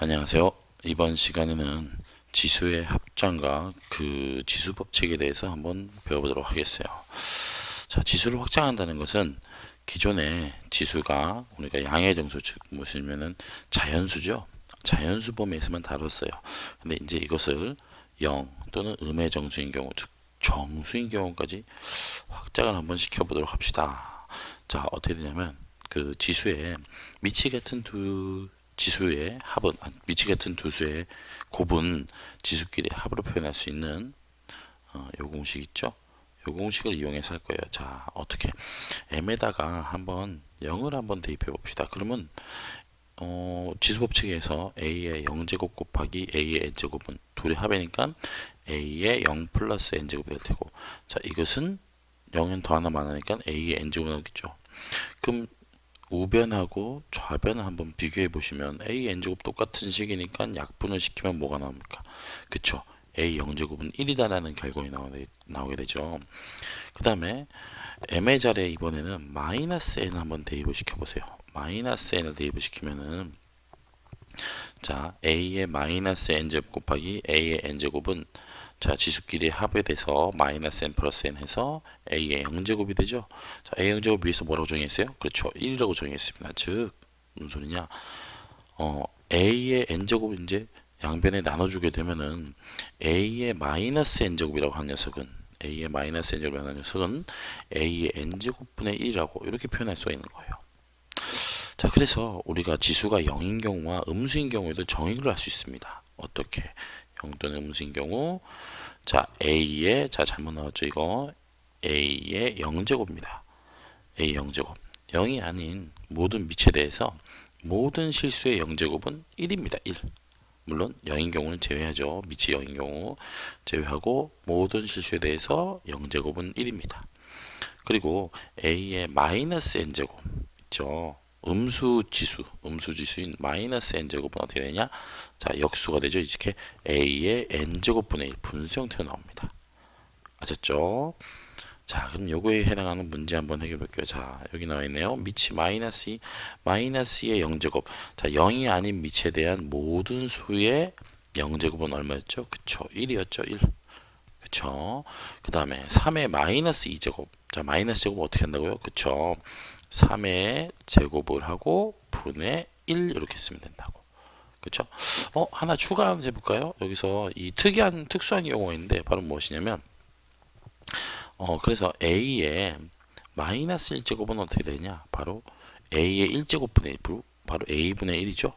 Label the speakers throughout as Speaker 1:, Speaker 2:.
Speaker 1: 안녕하세요. 이번 시간에는 지수의 합장과 그 지수 법칙에 대해서 한번 배워보도록 하겠어요. 자, 지수를 확장한다는 것은 기존의 지수가 우리가 양의 정수 즉 무엇이냐면은 자연수죠. 자연수 범위에서만 다뤘어요. 근데 이제 이것을 0 또는 음의 정수인 경우 즉 정수인 경우까지 확장을 한번 시켜보도록 합시다. 자, 어떻게 되냐면 그 지수의 미치 같은 두 지수의 합은 미치 같은 두 수의 곱은 지수끼리 합으로 표현할 수 있는 요 공식 있죠? 요 공식을 이용해서 할 거예요. 자, 어떻게 m에다가 한번 0을 한번 대입해 봅시다. 그러면 지수 법칙에서 a의 0제곱 곱하기 a의 n제곱은 둘의 합이니까 a의 0 플러스 n제곱이 될 테고, 자, 이것은 0은 더 하나 많으니까 a의 n제곱이 나오겠죠. 그럼 우변하고 좌변을 한번 비교해 보시면 a n제곱 똑같은 식이니까 약분을 시키면 뭐가 나옵니까? 그쵸? a 0제곱은 1이다라는 결과가 나오게 되죠. 그 다음에 m의 자리에 이번에는 마이너스 n을 한번 대입을 시켜보세요. 마이너스 n을 대입을 시키면은 자, a의 마이너스 n제곱 곱하기 a의 n제곱은 자, 지수끼리 합해돼서 마이너스 n 플러스 n 해서 a의 0제곱이 되죠. 자, a 0제곱 위에서 뭐라고 정의했어요? 그렇죠. 1이라고 정의했습니다. 즉, 무슨 소리냐? a의 n제곱 이제 양변에 나눠주게 되면은 a의 마이너스 n제곱이라고 한 녀석은 a의 마이너스 n제곱이라고 한 녀석은 a의 n제곱분의 1이라고 이렇게 표현할 수가 있는 거예요. 자, 그래서 우리가 지수가 0인 경우와 음수인 경우에도 정의를 할 수 있습니다. 어떻게? 0 또는 음수인 경우 자, a의 자 잘못 나왔죠 이거 a의 0제곱입니다. a 0제곱 0이 아닌 모든 미치에 대해서 모든 실수의 0제곱은 1입니다. 1. 물론 0인 경우는 제외하죠. 미치 0인 경우 제외하고 모든 실수에 대해서 0제곱은 1입니다. 그리고 a의 마이너스 n제곱 있죠. 음수 지수인 마이너스 n제곱은 어떻게 되냐? 자, 역수가 되죠. 이렇게 a의 n제곱분의 1 분수 형태로 나옵니다. 아셨죠? 자, 그럼 요거에 해당하는 문제 한번 해결해 볼게요. 자, 여기 나와 있네요. 미치 마이너스 2, 마이너스의 0제곱. 자, 0이 아닌 미치에 대한 모든 수의 0제곱은 얼마였죠? 그쵸, 1이었죠. 1. 그쵸. 그 다음에 3의 마이너스 2제곱. 자, 마이너스 제곱 어떻게 한다고요? 그쵸. 3의 제곱을 하고 분의 1 이렇게 쓰면 된다고. 그쵸? 하나 추가 해볼까요? 여기서 이 특수한 경우가 있는데 바로 무엇이냐면 그래서 a의 마이너스 1제곱은 어떻게 되냐? 바로 a의 1제곱분의 1, 바로 a분의 1이죠.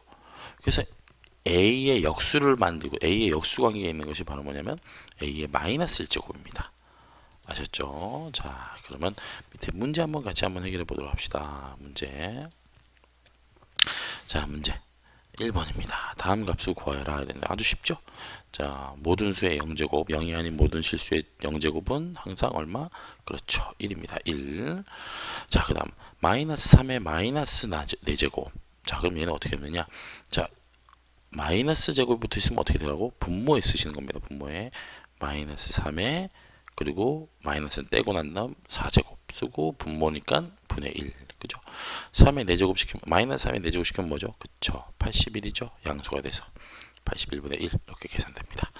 Speaker 1: 그래서 a의 역수를 만들고 a의 역수 관계에 있는 것이 바로 뭐냐면 a의 마이너스 1제곱입니다. 아셨죠? 자, 그러면 밑에 문제 한번 같이 한번 해결해 보도록 합시다. 문제. 자, 문제 1번입니다. 다음 값을 구하여라. 이랬는데 아주 쉽죠? 자, 모든 수의 0제곱, 0이 아닌 모든 실수의 0제곱은 항상 얼마? 그렇죠. 1입니다. 1. 자, 그 다음 마이너스 3의 마이너스 4제곱. 자, 그럼 얘는 어떻게 되느냐? 자, 마이너스 제곱이 붙어 있으면 어떻게 되라고? 분모에 쓰시는 겁니다. 분모에 마이너스 3에 그리고 마이너스는 떼고 난 다음 4제곱 쓰고 분모니까 분의 1. 그죠? 3에 4제곱 시키면 마이너스 3에 4제곱 시키면 뭐죠? 그쵸? 81이죠? 양수가 돼서 81분의 1 이렇게 계산됩니다.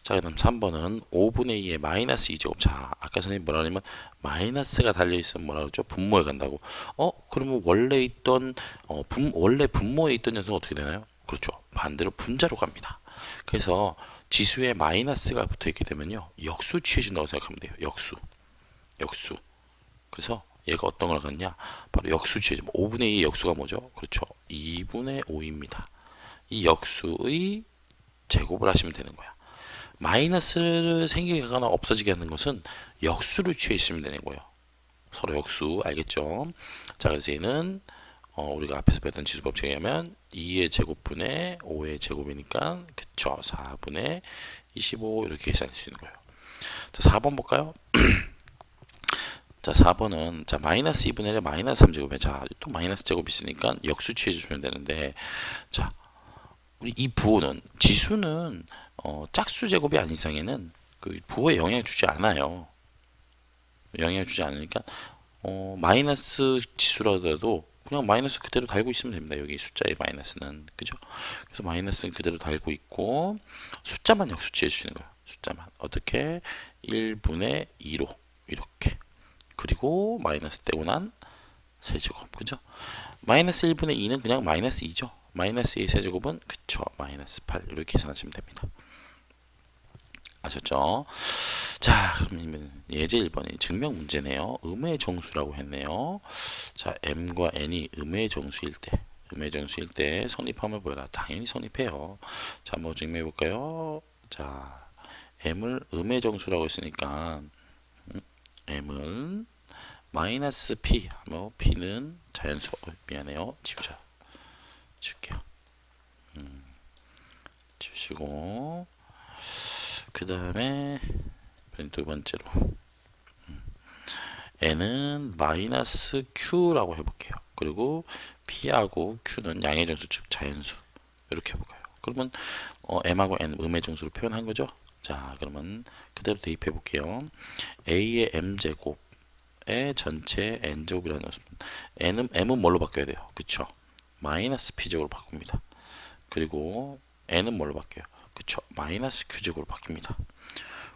Speaker 1: 자, 그다음 3번은 5분의 2의 마이너스 2제곱. 자, 아까 선생님 뭐라 하냐면 마이너스가 달려있으면 뭐라 그러죠? 분모에 간다고. 그러면 원래 있던 원래 분모에 있던 녀석은 어떻게 되나요? 그렇죠. 반대로 분자로 갑니다. 그래서 지수에 마이너스가 붙어 있게 되면요, 역수 취해준다고 생각하면 돼요. 역수. 그래서 얘가 어떤 걸 갖냐? 바로 역수 취해줘. 5분의 2의 역수가 뭐죠? 그렇죠. 2분의 5입니다. 이 역수의 제곱을 하시면 되는 거야. 마이너스를 생기게 하거나 없어지게 하는 것은 역수를 취해 있으면 되는 거예요. 서로 역수, 알겠죠? 자, 그래서 얘는 우리가 앞에서 배웠던 지수법칙에 의하면 2의 제곱분의 5의 제곱이니까 그쵸, 4분의 25 이렇게 계산할 수 있는 거예요. 자, 4번 볼까요? 자, 4번은 자 마이너스 2분의 1에 마이너스 3제곱에 자또 마이너스 제곱 있으니까 역수 취해 주시면 되는데, 자, 우리 이 부호는 지수는 짝수 제곱이 아닌 이상에는 그 부호에 영향을 주지 않아요. 영향을 주지 않으니까 마이너스 지수라도 그냥 마이너스 그대로 달고 있으면 됩니다. 여기 숫자의 마이너스는 그죠? 그래서 마이너스는 그대로 달고 있고 숫자만 역수치해 주시는 거예요. 숫자만 어떻게 1분의 2로 이렇게 그리고 마이너스 떼고 난 세제곱 그죠? 마이너스 1분의 2는 그냥 마이너스 2죠. 마이너스 2의 세제곱은 그쵸 마이너스 8 이렇게 계산하시면 됩니다. 아셨죠? 자, 그러면 예제 1번이 증명 문제네요. 음의 정수라고 했네요. 자, m과 n이 음의 정수일 때 성립함을 보여라. 당연히 성립해요. 자, 뭐 증명해 볼까요? 자, m을 음의 정수라고 했으니까 m은 마이너스 p 하면 p는 자연수. 미안해요. 지울게요. 지우시고 그 다음에 두 번째로 n은 마이너스 q라고 해볼게요. 그리고 p하고 q는 양의 정수 즉 자연수 이렇게 해볼까요? 그러면 m하고 n 음의 정수로 표현한 거죠. 자 그러면 그대로 대입해 볼게요. a의 m제곱의 전체 n제곱이라는 것은 m은 뭘로 바뀌어야 돼요? 그쵸? 마이너스 p제곱으로 바꿉니다. 그리고 n은 뭘로 바뀌어요? 그쵸? 마이너스 q제곱으로 바뀝니다.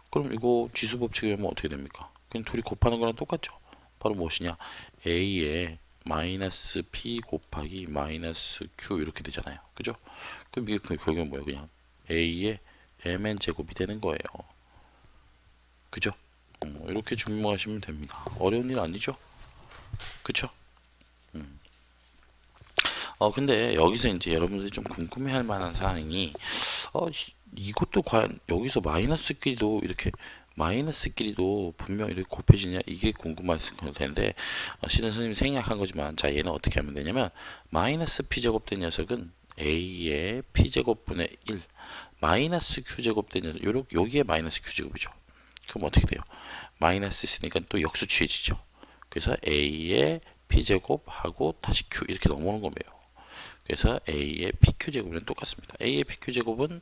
Speaker 1: 그럼 이거 지수 법칙에 의하면 어떻게 됩니까? 그냥 둘이 곱하는 거랑 똑같죠. 바로 무엇이냐? a의 마이너스 p 곱하기 마이너스 q 이렇게 되잖아요. 그죠? 그럼 이게 결국은 뭐예요? 그냥 a의 mn 제곱이 되는 거예요. 그죠? 이렇게 증명하시면 됩니다. 어려운 일 아니죠? 그쵸? 근데 여기서 이제 여러분들이 좀 궁금해할 만한 사항이 이것도 과연 여기서 마이너스끼리도 분명 이렇게 곱해지냐 이게 궁금하실 텐데 실은 선생님이 생략한 거지만 자 얘는 어떻게 하면 되냐면 마이너스 p제곱 된 녀석은 a의 p제곱분의 1 마이너스 q제곱 된 녀석 여기에 마이너스 q제곱이죠. 그럼 어떻게 돼요? 마이너스 있으니까 또 역수취해지죠. 그래서 a의 p제곱하고 다시 q 이렇게 넘어오는 거예요. 그래서 a의 pq제곱은 똑같습니다. a의 pq제곱은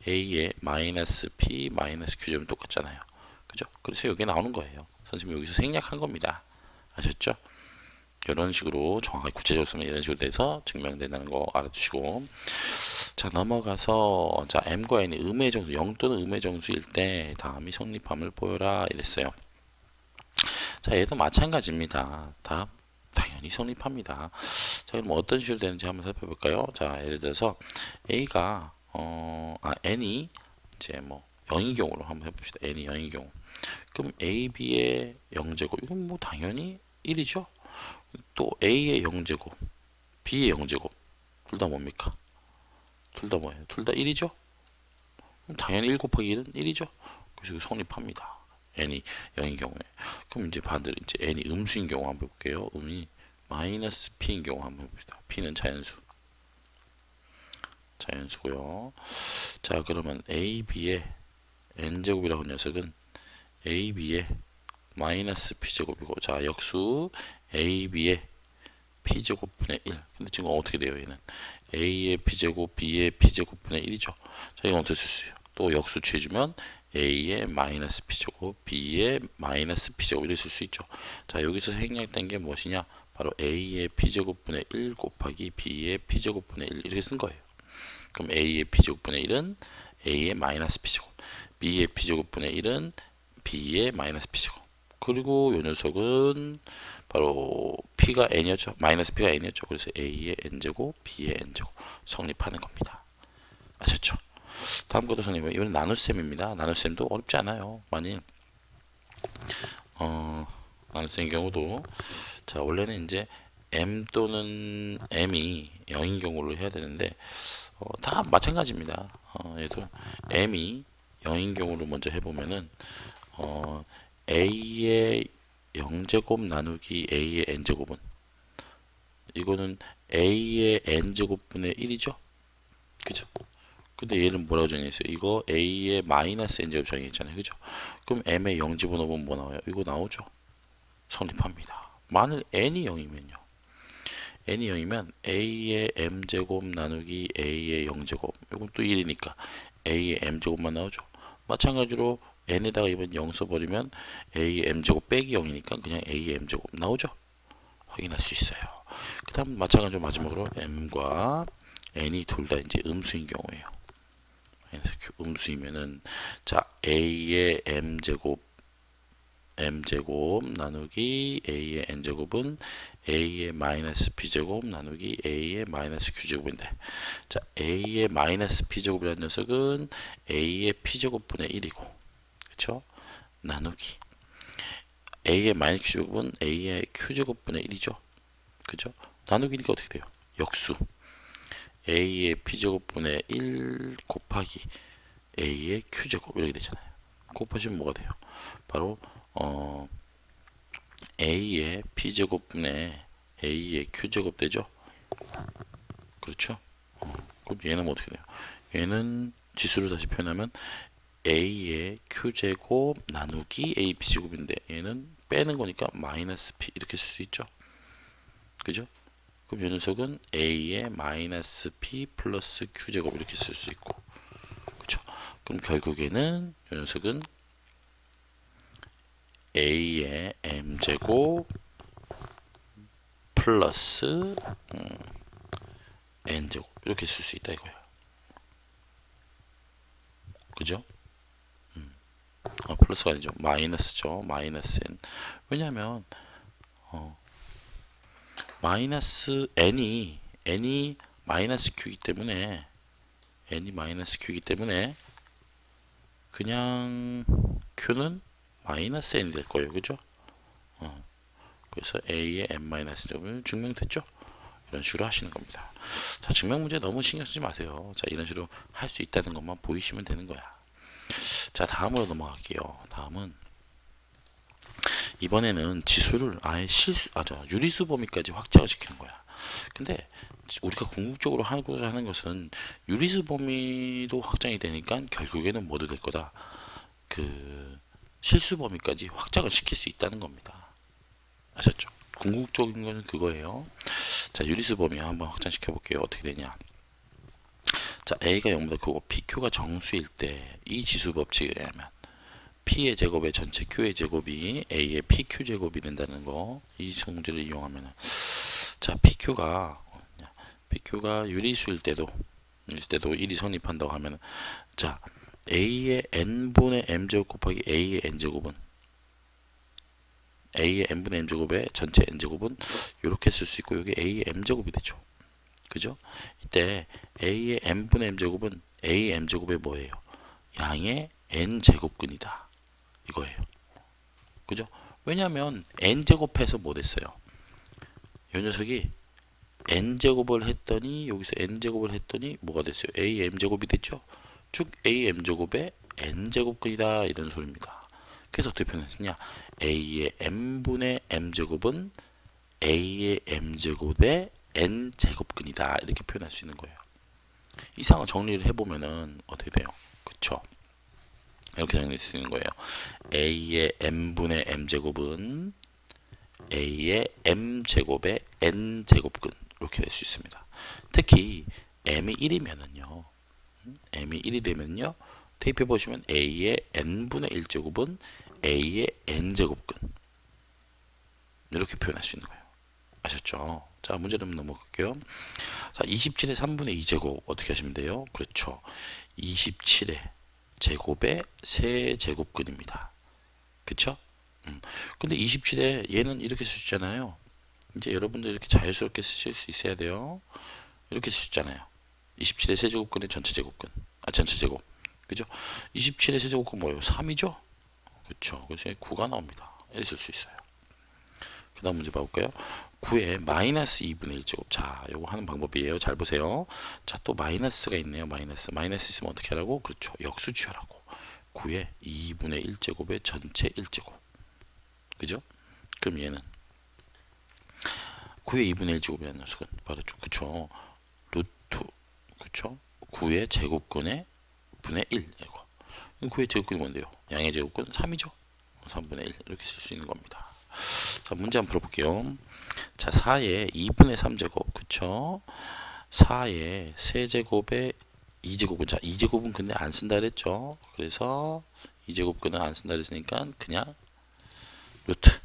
Speaker 1: a의 마이너스 p 마이너스 q제곱은 똑같잖아요. 그죠? 그래서 여기 나오는 거예요. 선생님이 여기서 생략한 겁니다. 아셨죠? 이런 식으로 정확하게 구체적으로 쓰면 이런 식으로 돼서 증명된다는 거 알아두시고 자 넘어가서 자 m과 n이 음의 정수 0 또는 음의 정수일 때 다음이 성립함을 보여라 이랬어요. 자 얘도 마찬가지입니다. 다 당연히 성립합니다. 자 그럼 어떤 식으로 되는지 한번 살펴볼까요? 자 예를 들어서 a가 n이 이제 뭐 0인 경우로 한번 해봅시다. n이 0인 경우 그럼 ab의 0제곱 이건 뭐 당연히 1이죠. 또 a의 0제곱 b의 0제곱 둘 다 뭡니까? 둘 다 뭐예요? 둘 다 1이죠. 그럼 당연히 1 곱하기 1은 1이죠. 그래서 성립합니다. n이 0인 경우에 그럼 이제 반대로 이제 n이 음수인 경우 한번 볼게요. 음이 마이너스 p인 경우 한번 해봅시다. p는 자연수고요. 자 그러면 ab의 n제곱이라고 하는 녀석은 ab의 마이너스 p제곱이고 자 역수 ab의 p제곱분의 1 근데 지금 어떻게 돼요? 얘는 a의 p제곱 b의 p제곱분의 1이죠. 자 이건 어떻게 쓸 수 있어요? 또 역수 취해주면 a의 마이너스 p제곱 b의 마이너스 p제곱 이렇게 쓸 수 있죠. 자 여기서 생략된 게 무엇이냐? 바로 a의 p제곱분의 1 곱하기 b의 p제곱분의 1 이렇게 쓴 거예요. 그럼 a의 p제곱분의 1은 a의 마이너스 p제곱 b의 p제곱분의 1은 b의 마이너스 p제곱 그리고 이 녀석은 바로 p가 n이었죠. 마이너스 p가 n이었죠. 그래서 a의 n제곱 b의 n제곱 성립하는 겁니다. 아셨죠? 다음 것도 선생님 이번엔 나눗셈입니다. 나눗셈도 어렵지 않아요. 만일 나눗셈 경우도 자 원래는 이제 m 또는 m이 0인 경우를 해야 되는데 다 마찬가지입니다. 얘도 m이 0인 경우로 먼저 해보면은 a의 0제곱 나누기 a의 n제곱은 이거는 a의 n제곱분의 1이죠. 그죠? 근데 얘는 뭐라고 정해있어요? 이거 a의 마이너스 n제곱 정해있잖아요. 그죠? 그럼 m의 0 집어넣으면 뭐 나와요? 이거 나오죠? 성립합니다. 만일 n이 0이면요. n이 0이면 a의 m제곱 나누기 a의 0제곱 이건 또 1이니까 a의 m제곱만 나오죠. 마찬가지로 n에다가 이번 0 써버리면 a의 m제곱 빼기 0이니까 그냥 a의 m제곱 나오죠. 확인할 수 있어요. 그 다음 마찬가지로 마지막으로 m과 n이 둘 다 이제 음수인 경우에요. 음수이면은 자 a의 m제곱 나누기 a의 n제곱은 a의 마이너스 b제곱 나누기 a의 마이너스 q제곱인데, 자 a의 마이너스 b제곱이라는 녀석은 a의 p제곱분의 1이고, 그쵸? 나누기 a의 마이너스 q제곱은 a의 q제곱분의 1이죠. 그죠? 나누기니까 어떻게 돼요? 역수 a의 p제곱분의 1 곱하기 a의 q제곱 이렇게 되잖아요. 곱하시면 뭐가 돼요? 바로 a의 p제곱분의 a의 q제곱 되죠? 그렇죠? 그럼 얘는 어떻게 돼요? 얘는 지수로 다시 표현하면 a의 q제곱 나누기 a p제곱인데, 얘는 빼는 거니까 마이너스 p 이렇게 쓸 수 있죠? 그죠? 그럼 이 녀석은 a의 마이너스 p 플러스 q제곱 이렇게 쓸 수 있고, 그쵸? 그럼 결국에는 이 녀석은 a의 m제곱 플러스 n제곱 이렇게 쓸 수 있다 이거예요. 그죠? 플러스가 아니죠. 마이너스죠. 마이너스 n. 왜냐하면 마이너스 n이 마이너스 q이기 때문에, 그냥 q는 마이너스 n이 될 거예요. 그죠? 그래서 a의 n-제곱을 증명됐죠? 이런 식으로 하시는 겁니다. 자, 증명 문제 너무 신경 쓰지 마세요. 자, 이런 식으로 할 수 있다는 것만 보이시면 되는 거야. 자, 다음으로 넘어갈게요. 다음은 이번에는 지수를 아예 유리수 범위까지 확장을 시키는 거야. 근데 우리가 궁극적으로 하고자 하는 것은 유리수 범위도 확장이 되니까 결국에는 뭐도 될 거다. 그 실수 범위까지 확장을 시킬 수 있다는 겁니다. 아셨죠? 궁극적인 거는 그거예요. 자, 유리수 범위 한번 확장시켜 볼게요. 어떻게 되냐? 자, a가 0보다 크고 pq가 정수일 때 이 지수 법칙에 의하면 p의 제곱의 전체 q의 제곱이 a의 pq 제곱이 된다는 거, 이 성질을 이용하면, 자 pq가 유리수일 때도 1이 성립한다고 하면, 자 a의 n분의 m제곱 곱하기 a의 n제곱은 a의 n분의 m제곱의 전체 n제곱은 이렇게 쓸 수 있고, 여기 a의 m제곱이 되죠. 그죠? 이때 a의 n분의 m제곱은 a m제곱의 뭐예요? 양의 n제곱근이다 이거예요. 그죠? 왜냐하면 n제곱해서 뭐 됐어요? 이 녀석이 n제곱을 했더니, 여기서 n제곱을 했더니 뭐가 됐어요? am제곱이 됐죠? 즉 am제곱의 n제곱근이다 이런 소리입니다. 그래서 어떻게 표현했느냐? a의 m분의 m제곱은 a의 m제곱의 n제곱근이다 이렇게 표현할 수 있는 거예요. 이 상황을 정리를 해보면은 어떻게 돼요? 그쵸? 이렇게 정리할 수 있는 거예요. a의 m분의 m제곱은 a의 m제곱의 n제곱근 이렇게 될 수 있습니다. 특히 m이 1이면은요, 대입해 보시면 a의 n분의 1제곱은 a의 n제곱근 이렇게 표현할 수 있는 거예요. 아셨죠? 자, 문제 좀 넘어갈게요. 자, 27의 3분의 2제곱 어떻게 하시면 돼요? 그렇죠. 27의 제곱의 세제곱근입니다. 그쵸? 근데 27에 얘는 이렇게 쓰셨잖아요. 이제 여러분들 이렇게 자연스럽게 쓰실 수 있어야 돼요. 이렇게 쓰셨잖아요. 27의 세제곱근의 전체 제곱근. 전체 제곱. 그죠? 27의 세제곱근 뭐예요? 3이죠? 그쵸. 그래서 9가 나옵니다. 이렇게 쓸 수 있어요. 그 다음 문제 봐볼까요? 9의 마이너스 2분의 1제곱. 자, 요거 하는 방법이에요. 잘 보세요. 자, 또 마이너스가 있네요. 마이너스 있으면 어떻게 하라고? 그렇죠. 역수 취하라고. 9의 2분의 1제곱의 전체 1제곱. 그죠? 그럼 얘는 9의 2분의 1제곱이라는 녀석은 바로 그쵸? 루트, 그쵸? 9의 제곱근의 분의 1 이거. 9의 제곱근이 뭔데요? 양의 제곱근 3이죠? 3분의 1 이렇게 쓸 수 있는 겁니다. 자, 문제 한번 풀어볼게요. 자, 4의 2분의 3제곱, 그쵸? 4의 세제곱의 2제곱은, 자, 2제곱은 근데 안 쓴다 그랬죠? 그래서 2제곱근은 안 쓴다 그랬으니까 그냥 루트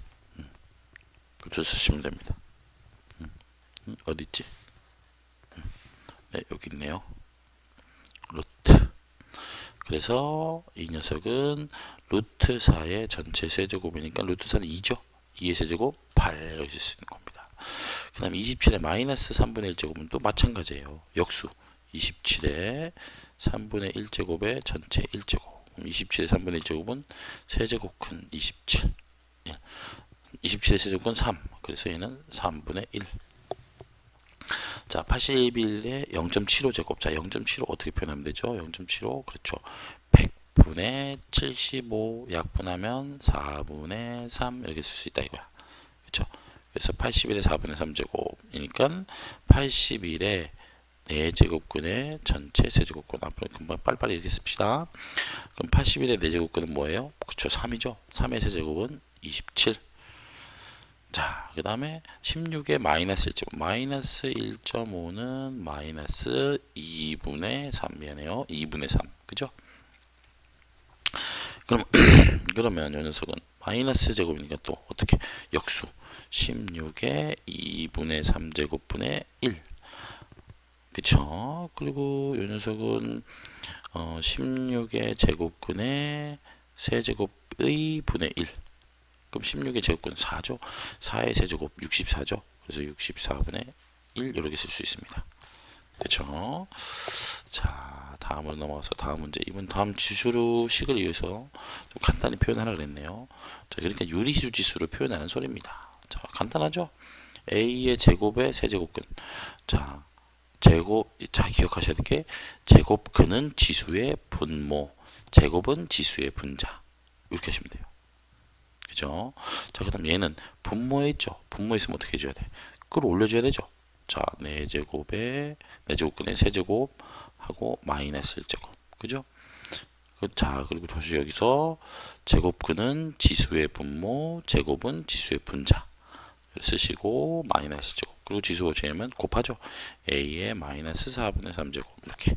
Speaker 1: 쓰시면 됩니다. 어디 있지? 네, 여기 있네요. 루트. 그래서 이 녀석은 루트 4의 전체 세제곱이니까 루트 4는 2죠. 2의 세제곱 8 이렇게 쓸 수 있는 겁니다. 그 다음 27의 마이너스 3분의 1제곱은 또 마찬가지예요. 역수 27의 3분의 1제곱의 전체 1제곱. 27의 3분의 1제곱은 세제곱 큰 27. 27의 세제곱은 3. 그래서 얘는 3분의 1. 자, 81의 0.75제곱. 자, 0.75 어떻게 표현하면 되죠? 0.75 그렇죠. 100분의 75 약분하면 4분의 3 이렇게 쓸 수 있다 이거야. 그렇죠? 그래서 81의 4분의 3제곱이니까 81의 4제곱근의 전체 세제곱근. 앞으로 금방 빨리빨리 이렇게 씁시다. 그럼 81의 4제곱근은 뭐예요? 그렇죠. 3이죠. 3의 세제곱은 27. 자, 그 다음에 16의 마이너스 1제곱. 마이너스 1.5는 마이너스 2분의 3. 미안해요. 2분의 3. 그죠? 그럼, 그러면 이 녀석은 마이너스 제곱이니까 또 어떻게? 역수. 16의 2분의 3제곱분의 1. 그쵸? 그리고 이 녀석은 16의 제곱근의 세제곱의 분의 1. 그럼 16의 제곱근 4죠. 4의 세제곱 64죠. 그래서 64분의 1 이렇게 쓸 수 있습니다. 그렇죠? 자, 다음으로 넘어가서 다음 문제. 이번 다음 지수로 식을 이용해서 좀 간단히 표현하라 그랬네요. 자, 그러니까 유리수 지수를 표현하는 소리입니다. 자, 간단하죠? a의 제곱의 세제곱근. 자, 자, 기억하셔야 될 게 제곱근은 지수의 분모, 제곱은 지수의 분자. 이렇게 하시면 돼요. 그죠? 자, 그 다음 얘는 분모에 있죠. 분모에 있으면 어떻게 해줘야 돼? 끌어올려줘야 되죠. 자, 4제곱에 4제곱근에 세제곱 하고 마이너스 1제곱. 그죠? 자, 그리고 다시 여기서 제곱근은 지수의 분모, 제곱은 지수의 분자. 쓰시고 마이너스 제곱. 그리고 지수 제하면 곱하죠. a의 마이너스 4분의 3제곱. 이렇게.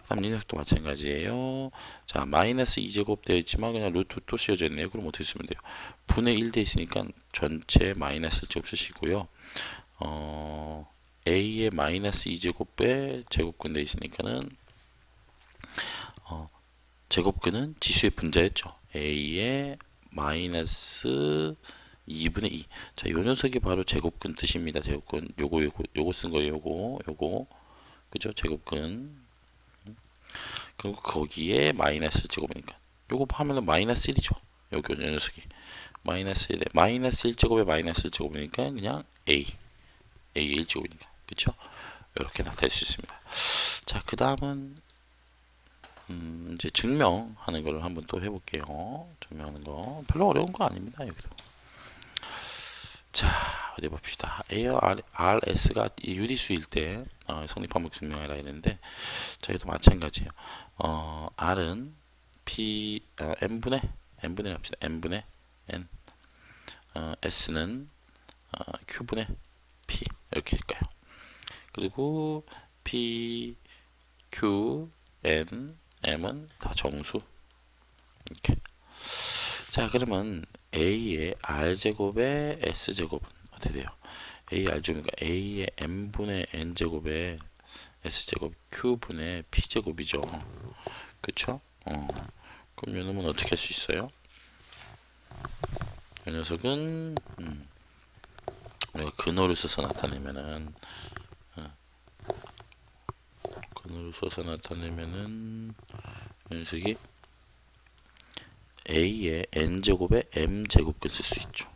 Speaker 1: 다음 이 녀석도 마찬가지예요. 자, 마이너스 2제곱 되어 있지만 그냥 루트 또 씌워져 있네요. 그럼 어떻게 쓰면 돼요? 분의 1 되어 있으니까 전체 마이너스 1제곱 쓰시고요. a의 마이너스 2제곱에 제곱근 되어 있으니까는 제곱근은 지수의 분자였죠. a의 마이너스 2분의 2. 자, 요 녀석이 바로 제곱근 뜻입니다. 제곱근 요거 쓴 거예요. 요거 그죠? 제곱근. 그리고 거기에 마이너스 제곱이니까 요거 하면은 마이너스 1이죠. 요거 요 녀석이 마이너스 1에 마이너스 1제곱에 마이너스 1제곱이니까 그냥 a 1제곱이니까 그쵸? 이렇게 나타낼 수 있습니다. 자, 그 다음은 이제 증명하는 걸 한번 또 해볼게요. 증명하는 거 별로 어려운 거 아닙니다. 여기도. 자, 어디 봅시다. A와 RS가 유리수일 때 성립함을 증명해라 했는데, 자, 이것도 마찬가지예요. R은 n분의 합시다. n분의 n, S는 Q분의 P 이렇게 할까요? 그리고 P, Q, N, M은 다 정수. 이렇게. 자, 그러면 A의 R제곱의 S제곱은 어떻게 돼요? A R제곱이니까 A의 M분의 N제곱의 S제곱 Q분의 P제곱이죠. 그쵸? 그럼 이 놈은 어떻게 할 수 있어요? 이 녀석은 우리가 근호를 써서 나타내면은 이 녀석이 A의 N제곱에 M제곱근 쓸 수 있죠.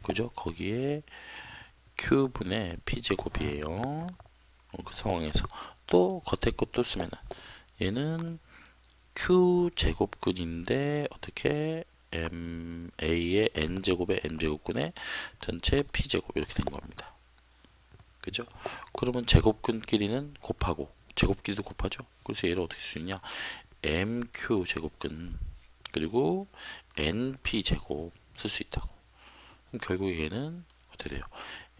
Speaker 1: 그죠? 거기에 Q분의 P제곱이에요. 그 상황에서 또 겉에 것도 쓰면은 얘는 Q제곱근인데 어떻게 A의 N제곱에 M제곱근의 전체 P제곱 이렇게 된 겁니다. 그죠? 그러면 제곱근끼리는 곱하고 제곱끼리도 곱하죠. 그래서 얘를 어떻게 쓸 수 있냐? MQ 제곱근 그리고 NP 제곱 쓸 수 있다고. 그럼 결국 얘는 어떻게 돼요?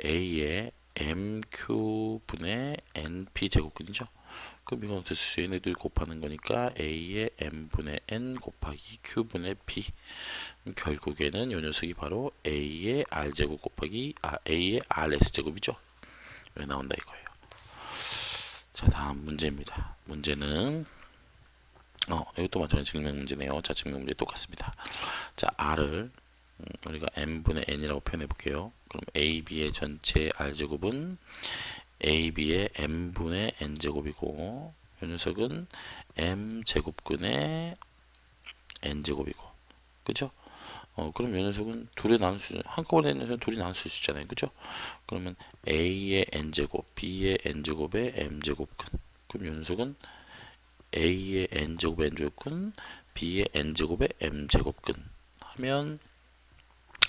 Speaker 1: A의 MQ분의 NP 제곱근이죠. 그럼 이건 어떻게 쓸 수 있어요? 얘네들 곱하는 거니까 A의 M분의 N 곱하기 Q분의 P. 결국에는 이 녀석이 바로 A의 R제곱 곱하기 A의 RS제곱이죠. 이렇게 나온다 이거예요. 자, 다음 문제입니다. 문제는 이것도 마찬가지 증명 문제네요. 자, 증명 문제 똑같습니다. 자, R을 우리가 n분의 n이라고 표현해 볼게요. 그럼 AB의 전체 R제곱은 AB의 n분의 n제곱이고 이 녀석은 m제곱근의 n제곱이고 그죠? 그럼 이 녀석은 둘이 나눌 수 한꺼번에 있는 녀석은 둘이 나눌 수 있잖아요. 그죠? 그러면 A의 n제곱, B의 n제곱의 m제곱근 그럼 이 녀석은 A의 n제곱의 n제곱근, B의 n제곱의 m제곱근 하면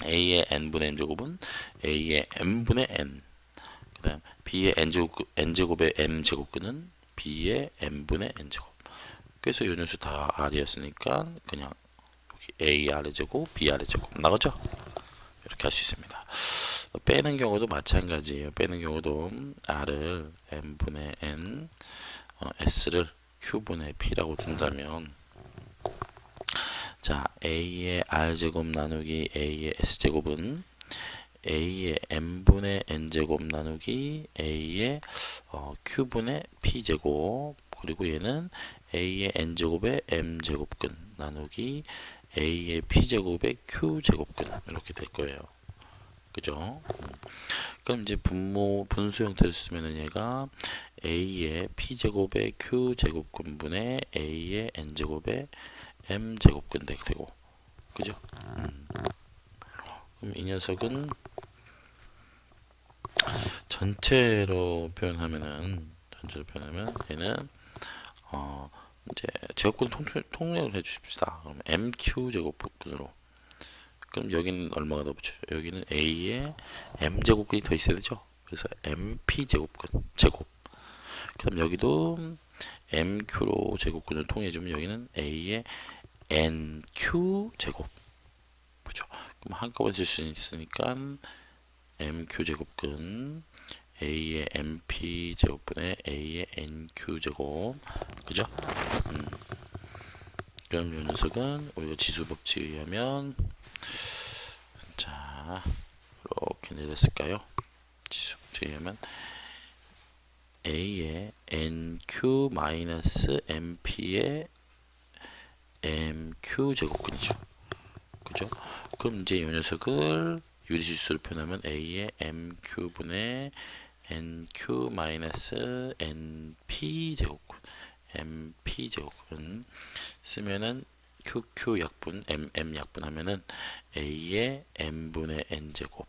Speaker 1: A의 n분의 n제곱은 A의 m분의 n 그 다음 B의 n제곱의 m제곱근은 B의 n분의 n제곱 그래서 이 녀석 다 R이었으니까 그냥 여기 A R제곱 B R제곱 나가죠? 이렇게 할 수 있습니다. 빼는 경우도 마찬가지예요. 빼는 경우도 R을 n분의 n S를 Q분의 P라고 둔다면 자 A의 R제곱 나누기 A의 S제곱은 A의 n분의 n제곱 나누기 A의 Q분의 P제곱 그리고 얘는 A의 n제곱의 m제곱근 나누기 A의 P제곱의 Q제곱근 이렇게 될 거예요. 그죠? 그럼 이제 분수 형태를 쓰면은 얘가 A의 P제곱의 Q제곱근분의 A의 n제곱의 m제곱근 되고 그죠? 그럼 이 녀석은 전체로 표현하면 얘는 이제 제곱근 통력을 해주십시다. 그럼 mq 제곱근으로 그럼 여기는 얼마가 더 붙여요? 여기는 a의 m 제곱근이 더 있어야 되죠. 그래서 mp 제곱근 제곱. 그럼 여기도 mq로 제곱근을 통해주면 여기는 a의 nq 제곱. 그죠? 그럼 한꺼번에 쓸 수 있으니까 mq 제곱근 a의 mp 제곱분의 a의 nq 제곱 그죠? 그럼 이 녀석은 우리가 지수 법칙에 의하면 자 이렇게 내렸을까요? 지수 법칙에 의하면 a의 nq 마이너스 mp의 mq 제곱근이죠. 그죠? 그럼 이제 이 녀석을 유리지수로 표현하면 a의 mq분의 nq 마이너스 np 제곱근 mp 제곱근 쓰면은 qq 약분 mm 약분 하면은 a의 n분의 n제곱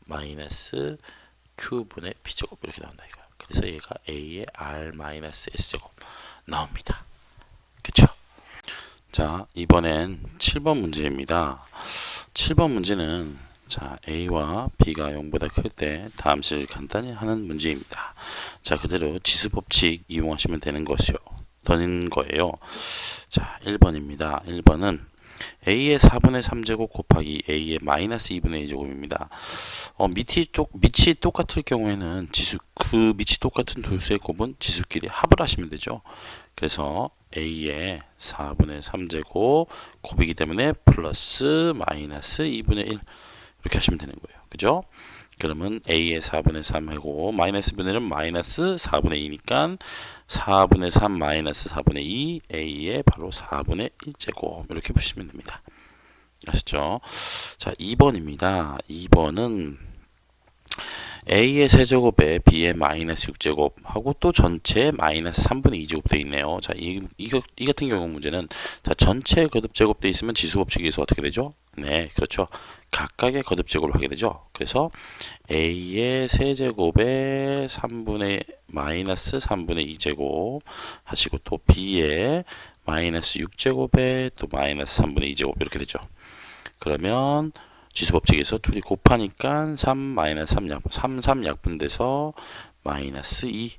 Speaker 1: 마이너스 q분의 p제곱 이렇게 나온다 이거야. 그래서 얘가 a의 r 마이너스 s제곱 나옵니다. 그쵸? 자 이번엔 7번 문제입니다. 7번 문제는 자 A와 B가 0보다 클 때 다음 식을 간단히 하는 문제입니다. 자 그대로 지수 법칙 이용하시면 되는 거예요. 자 1번입니다. 1번은 A의 4분의 3제곱 곱하기 A의 마이너스 2분의 2제곱입니다. 밑이 똑같을 경우에는 그 밑이 똑같은 두 수의 곱은 지수끼리 합을 하시면 되죠. 그래서 A의 4분의 3제곱 곱이기 때문에 플러스 마이너스 2분의 1 이렇게 하시면 되는 거예요. 그죠? 그러면 A의 4분의 3하고 마이너스 분의 1은 마이너스 4분의 2니까 4분의 3 마이너스 4분의 2 A의 바로 4분의 1제곱 이렇게 보시면 됩니다. 아셨죠? 자 2번입니다. 2번은 A의 세제곱에 B의 마이너스 6제곱 하고 또 전체에 마이너스 3분의 2제곱 되어 있네요. 자, 이 같은 경우 문제는 자, 전체 거듭 제곱 되어 있으면 지수 법칙에서 어떻게 되죠? 네, 그렇죠. 각각의 거듭 제곱을 하게 되죠. 그래서 A의 세제곱에 마이너스 3분의 2제곱 하시고 또 B의 마이너스 6제곱에 또 마이너스 3분의 2제곱 이렇게 되죠. 그러면 지수 법칙에서 둘이 곱하니까 3 마이너스 3 약분돼서 마이너스 2.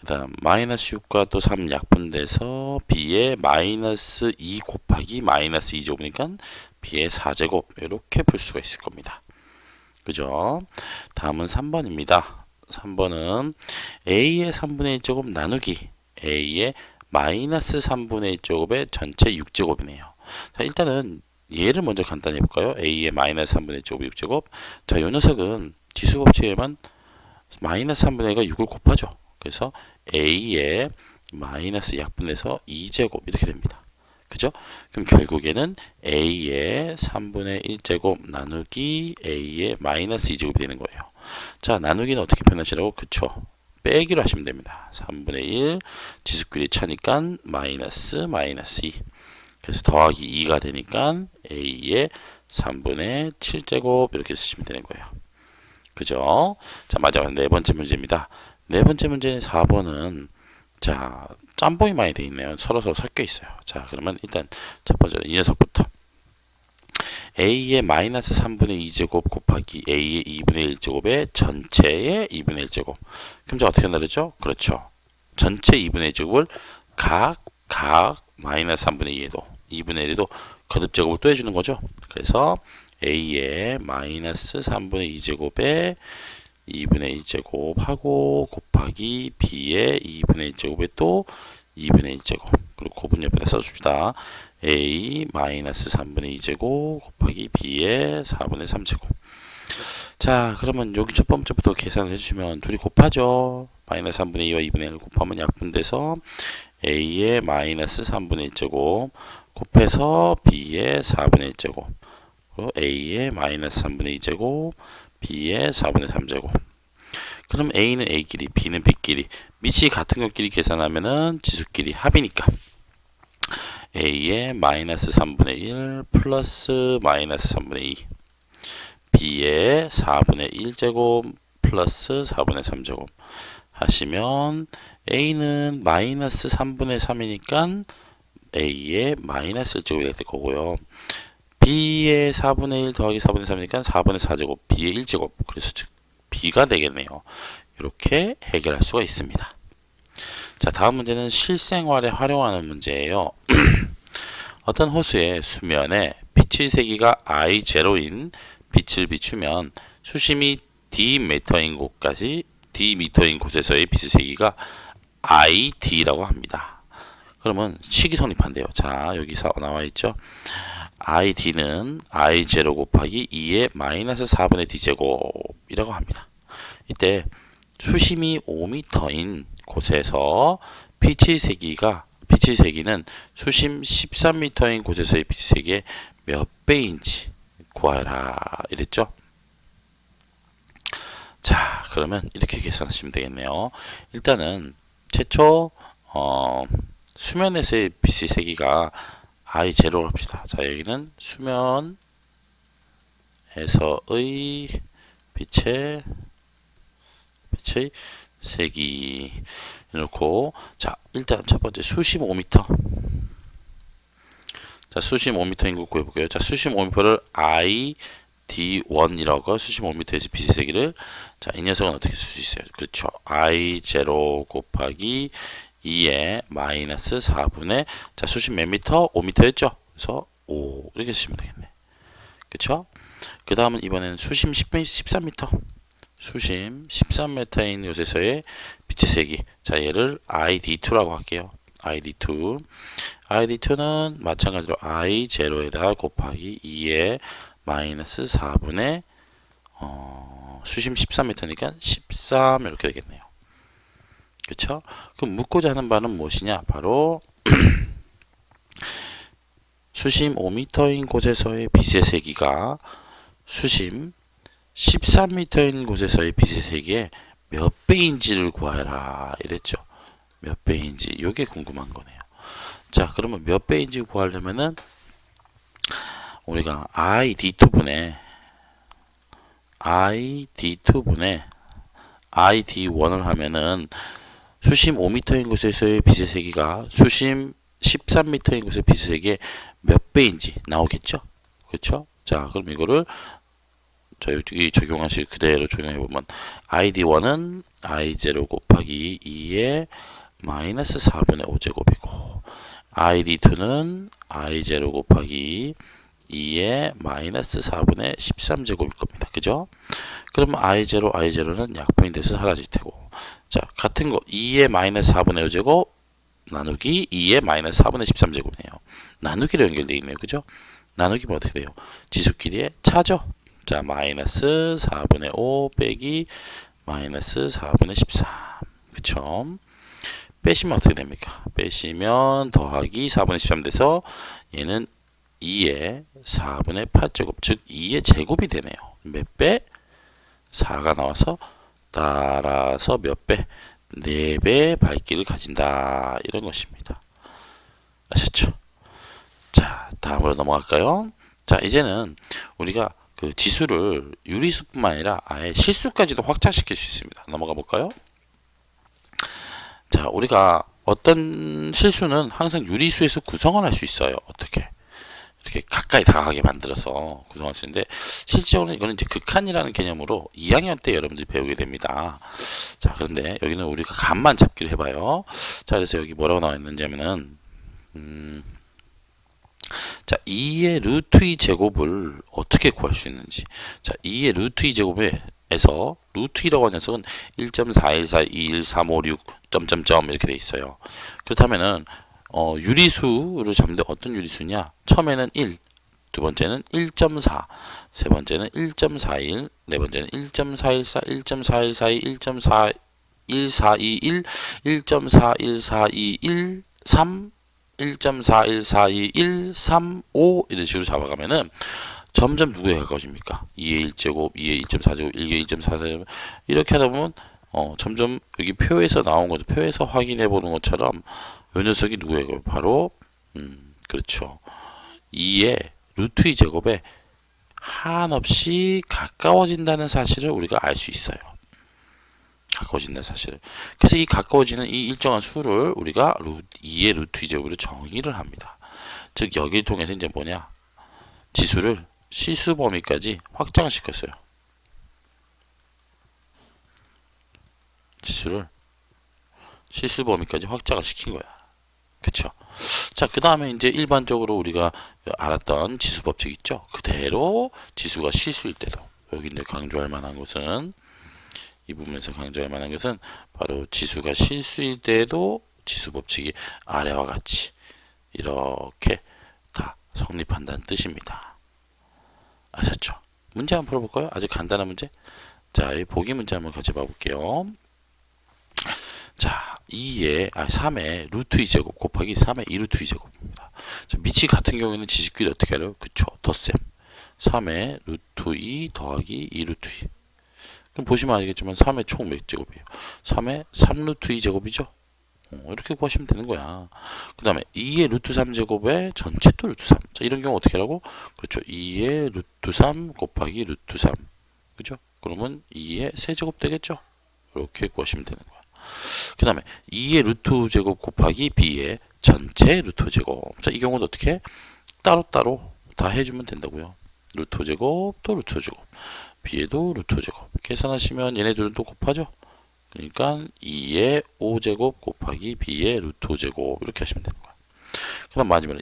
Speaker 1: 그 다음 마이너스 6과 또 3 약분돼서 B의 마이너스 2 곱하기 마이너스 2제곱이니까 B의 4제곱 이렇게 풀 수가 있을 겁니다. 그죠? 다음은 3번입니다. 3번은 A의 3분의 1제곱 나누기 A의 마이너스 3분의 1제곱의 전체 6제곱이네요. 자, 일단은 얘를 먼저 간단히 해볼까요? A의 마이너스 3분의 1제곱 6제곱. 자, 요 녀석은 지수 법칙에만 마이너스 3분의 1과 6을 곱하죠. 그래서 a의 마이너스 약분해서 2제곱 이렇게 됩니다. 그죠? 그럼 결국에는 a의 3분의 1제곱 나누기 a의 마이너스 2제곱이 되는 거예요. 자, 나누기는 어떻게 표현하시라고? 그쵸? 빼기로 하시면 됩니다. 3분의 1 지수끼리 차니까 마이너스 2. 그래서 더하기 2가 되니까 a의 3분의 7제곱 이렇게 쓰시면 되는 거예요. 그죠? 자, 마지막 네 번째 문제입니다. 네 번째 문제 4번은 자, 짬뽕이 많이 되어 있네요. 서로 섞여 있어요. 자, 그러면 일단 첫 번째 이 녀석부터 a의 마이너스 3분의 2제곱 곱하기 a의 2분의 1제곱의 전체의 2분의 1제곱. 그럼 저 어떻게 한다 그랬죠? 그렇죠. 전체 2분의 1제곱을 각 마이너스 3분의 2에도 2분의 1에도 거듭제곱을 또 해주는 거죠. 그래서 a의 마이너스 3분의 2제곱에 2분의 1제곱 하고 곱하기 b의 2분의 1제곱에 또 2분의 1제곱 그리고 곱은 옆에다 써줍시다. a 마이너스 3분의 2제곱 곱하기 b의 4분의 3제곱. 자, 그러면 여기 첫 번째부터 계산을 해주시면 둘이 곱하죠. 마이너스 3분의 2와 2분의 1을 곱하면 약분돼서 a의 마이너스 3분의 1제곱 곱해서 b의 4분의 1제곱 그리고 a의 마이너스 3분의 2제곱 b의 4분의 3제곱. 그럼 a는 a끼리 b는 b끼리 밑이 같은 것끼리 계산하면은 지수끼리 합이니까 a의 마이너스 3분의 1 플러스 마이너스 3분의 2 b의 4분의 1제곱 플러스 4분의 3제곱 하시면 a는 마이너스 3분의 3이니까 a의 마이너스 1제곱이 될 거고요. b의 4분의 1 더하기 4분의 3이니까 4분의 4제곱 b의 1제곱 그래서 즉 b가 되겠네요. 이렇게 해결할 수가 있습니다. 자, 다음 문제는 실생활에 활용하는 문제예요. 어떤 호수의 수면에 빛의 세기가 I0인 빛을 비추면 수심이 D미터인 곳에서의 빛의 세기가 ID라고 합니다. 그러면 식이 성립한대요. 자, 여기서 나와 있죠. ID는 I0 곱하기 2의 마이너스 4분의 D제곱이라고 합니다. 이때 수심이 5m인 곳에서 빛의 세기는 수심 13m인 곳에서의 빛의 세기의 몇 배인지 구하라 이랬죠. 자, 그러면 이렇게 계산하시면 되겠네요. 일단은 최초 수면에서의 빛의 세기가 I0로 합시다. 자, 여기는 수면에서의 빛의 세기 놓고 자, 일단 첫 번째 수심 5m. 자, 수심 5m인 거 구해볼게요. 자, 수심 5m를 ID1이라고 수심 5m에서 빛의 세기를 자, 이 녀석은 어떻게 쓸 수 있어요? 그렇죠. I0 곱하기 2의 마이너스 4분의 자, 수심 몇 미터? 5m였죠? 그래서 5 이렇게 쓰시면 되겠네. 그쵸? 그 다음은 이번에는 수심 13m. 수심 13m인 곳에서의 빛의 세기. 자, 얘를 ID2라고 할게요. ID2. ID2는 마찬가지로 I0에다 곱하기 2의 마이너스 4분의 수심 13m니까 13 이렇게 되겠네요. 그쵸? 그럼 묻고자 하는 바는 무엇이냐? 바로 수심 5m인 곳에서의 빛의 세기가 수심 13m인 곳에서의 빛의 세기의 몇 배인지를 구하라 이랬죠. 몇 배인지 이게 궁금한 거네요. 자, 그러면 몇 배인지 구하려면은 우리가 ID2분의 ID1을 하면은 수심 5m인 곳에서의 빛의 세기가 수심 13m인 곳의 빛의 세기의 몇 배인지 나오겠죠? 그렇죠? 자, 그럼 이거를 자, 여기 적용하실 그대로 적용해보면 ID1은 I0 곱하기 2의 마이너스 4분의 5제곱이고 ID2는 I0 곱하기 2의 마이너스 4분의 13제곱일 겁니다. 그죠? 그러면 I0는 약분이 돼서 사라질 테고 자, 같은 거 2의 마이너스 4분의 5제곱 나누기 2의 마이너스 4분의 13제곱이네요. 나누기로 연결되어 있네요. 그죠? 나누기면 어떻게 돼요? 지수끼리의 차죠? 자, 마이너스 4분의 5 빼기 마이너스 4분의 13. 그쵸? 빼시면 어떻게 됩니까? 빼시면 더하기 4분의 13 돼서 얘는 2의 4분의 8제곱, 즉 2의 제곱이 되네요. 몇 배? 4가 나와서 따라서 몇 배? 4배 밝기를 가진다. 이런 것입니다. 아셨죠? 자, 다음으로 넘어갈까요? 자, 이제는 우리가 그 지수를 유리수뿐만 아니라 아예 실수까지도 확장시킬 수 있습니다. 넘어가 볼까요? 자, 우리가 어떤 실수는 항상 유리수에서 구성을 할 수 있어요. 어떻게? 이렇게 가까이 다가가게 만들어서 구성할 수 있는데, 실제로는 이거는 이제 극한이라는 개념으로 2학년 때 여러분들이 배우게 됩니다. 자, 그런데 여기는 우리가 감만 잡기로 해봐요. 자, 그래서 여기 뭐라고 나와 있는지 하면은, 자, 2의 루트 2 제곱을 어떻게 구할 수 있는지. 자, 2의 루트 2 제곱에서 루트 2라고 하는 녀석은 1.4142135 점점점 이렇게 돼 있어요. 그렇다면은 유리수를 잡는데 어떤 유리수냐? 처음에는 1, 두 번째는 1.4, 세 번째는 1.41, 네 번째는 1.414, 1.4142, 1.41421, 1.41421, 3, 1.41421, 3, 5 이런 식으로 잡아가면은 점점 누구에 가까워집니까? 2의 1제곱, 2의 1.4제곱, 1의 1.4제곱 이렇게 하다 보면 점점 여기 표에서 나온 거죠. 표에서 확인해 보는 것처럼 이 녀석이 누구예요? 바로 그렇죠. 2의 루트 2 제곱에 한없이 가까워진다는 사실을 우리가 알 수 있어요. 가까워진다는 사실을. 그래서 이 가까워지는 이 일정한 수를 우리가 2의 루트 2 제곱으로 정의를 합니다. 즉 여기를 통해서 이제 뭐냐? 지수를 실수 범위까지 확장시켰어요. 지수를 실수 범위까지 확장을 시킨 거야. 그쵸? 자, 그 다음에 이제 일반적으로 우리가 알았던 지수 법칙 있죠? 그대로 지수가 실수일 때도, 여기 이제 강조할 만한 것은, 이 부분에서 강조할 만한 것은 바로 지수가 실수일 때도 지수 법칙이 아래와 같이 이렇게 다 성립한다는 뜻입니다. 아셨죠? 문제 한번 풀어볼까요? 아주 간단한 문제. 자, 이 보기 문제 한번 같이 봐볼게요. 자, 3의 루트 2제곱 곱하기 3의 2루트 2제곱입니다. 자, 밑이 같은 경우에는 지식끼리 어떻게 하래요? 그쵸? 덧셈. 3의 루트 2 더하기 2루트 2. 그럼 보시면 알겠지만 3의 총 몇 제곱이에요? 3의 3루트 2제곱이죠? 이렇게 구하시면 되는 거야. 그 다음에 2의 루트 3제곱에 전체 또 루트 3. 자, 이런 경우 어떻게 하라고? 그렇죠. 2의 루트 3 곱하기 루트 3. 그죠? 그러면 2의 세제곱 되겠죠? 이렇게 구하시면 되는 거야. 그 다음에 2의 루트 제곱 곱하기 b의 전체 루트 제곱. 자, 이 경우는 어떻게? 따로따로 다 해주면 된다고요. 루트 제곱 또 루트 제곱, b에도 루트 제곱. 계산하시면 얘네들은 또 곱하죠. 그러니까 2의 5제곱 곱하기 b의 루트 5제곱 이렇게 하시면 되는 거야. 그 다음 마지막에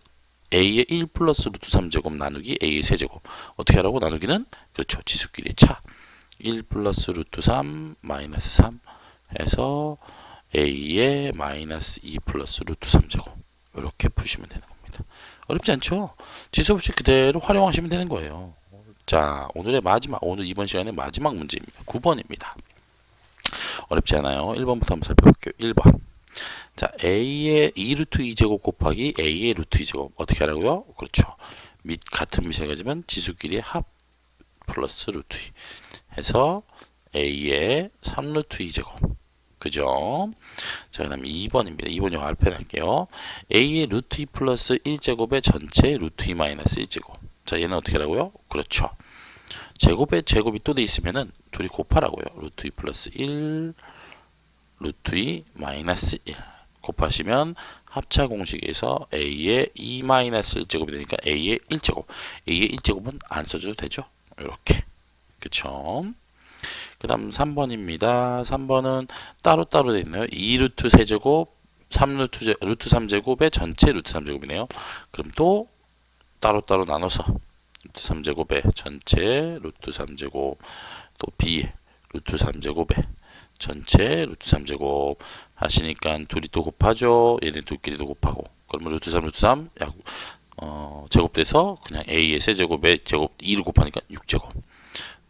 Speaker 1: a의 1 플러스 루트 3제곱 나누기 a의 세제곱. 어떻게 하라고? 나누기는 그렇죠. 지수끼리의 차. 1 플러스 루트 3 마이너스 3 해서 a의 마이너스 2 플러스 루트 3제곱 이렇게 푸시면 되는 겁니다. 어렵지 않죠? 지수 법칙 그대로 활용하시면 되는 거예요. 자, 오늘 이번 시간의 마지막 문제입니다. 9번입니다. 어렵지 않아요. 1번부터 한번 살펴볼게요. 1번. 자, a의 2루트 2제곱 곱하기 a의 루트 2제곱 어떻게 하라고요? 그렇죠. 같은 밑을 가지면 지수끼리의 합 플러스 루트 2 해서 a의 3루트 2제곱. 그죠? 자, 그 다음 2번입니다. 2번 영어 알펜 할게요. a의 루트 2 플러스 1제곱의 전체 루트 2 마이너스 1제곱. 자, 얘는 어떻게 하라고요? 그렇죠. 제곱에 제곱이 또 돼 있으면은 둘이 곱하라고요. 루트 2 플러스 1, 루트 2 마이너스 1. 곱하시면 합차 공식에서 a의 2 마이너스 1제곱이 되니까 a의 1제곱. a의 1제곱은 안 써줘도 되죠? 이렇게. 그쵸? 그 다음 3번입니다. 3번은 따로따로 되어 있나요? 2루트 세제곱, 루트 3제곱의 전체 루트 3제곱이네요. 그럼 또 따로따로 나눠서 루트 3제곱의 전체 루트 3제곱, 또 b 루트 3제곱의 전체 루트 3제곱 하시니까 둘이 또 곱하죠. 얘네 둘끼리도 곱하고. 그러면 루트 3 루트 3 제곱돼서 그냥 a의 세제곱에 제곱 2를 곱하니까 6제곱.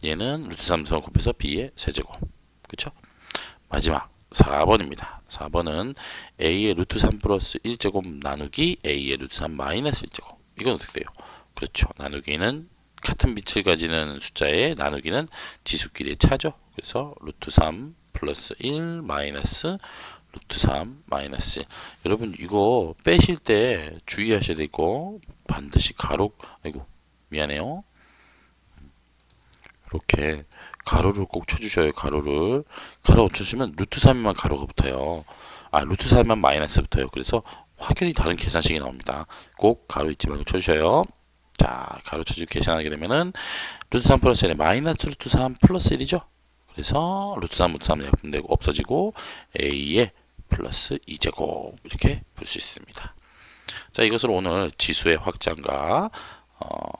Speaker 1: 얘는 루트 3 곱해서 b의 세제곱. 그쵸? 마지막 4번입니다. 4번은 a의 루트 3 플러스 1제곱 나누기 a의 루트 3 마이너스 1제곱. 이건 어떻게 돼요? 그렇죠. 나누기는 같은 빛을 가지는 숫자의 나누기는 지수끼리의 차죠. 그래서 루트 3 플러스 1 마이너스 루트 3 마이너스 1. 여러분 이거 빼실 때 주의하셔야 되고 반드시 가로, 아이고 미안해요. 이렇게 가로를 꼭 쳐주셔요. 가로를. 가로 쳐주시면 루트 3이만 가로가 붙어요. 루트 3만 마이너스 붙어요. 그래서 확연히 다른 계산식이 나옵니다. 꼭 가로 잊지 말고 쳐주셔요. 자, 가로 쳐주고 계산하게 되면은 루트 3 플러스 1에 마이너스 루트 3 플러스 1이죠. 그래서 루트 3, 루트 3은 약분되고 없어지고 a의 플러스 2제곱 이렇게 볼 수 있습니다. 자, 이것으로 오늘 지수의 확장과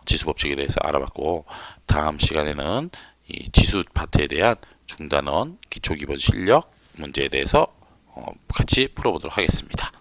Speaker 1: 지수 법칙에 대해서 알아봤고, 다음 시간에는 이 지수 파트에 대한 중단원 기초기본 실력 문제에 대해서 같이 풀어보도록 하겠습니다.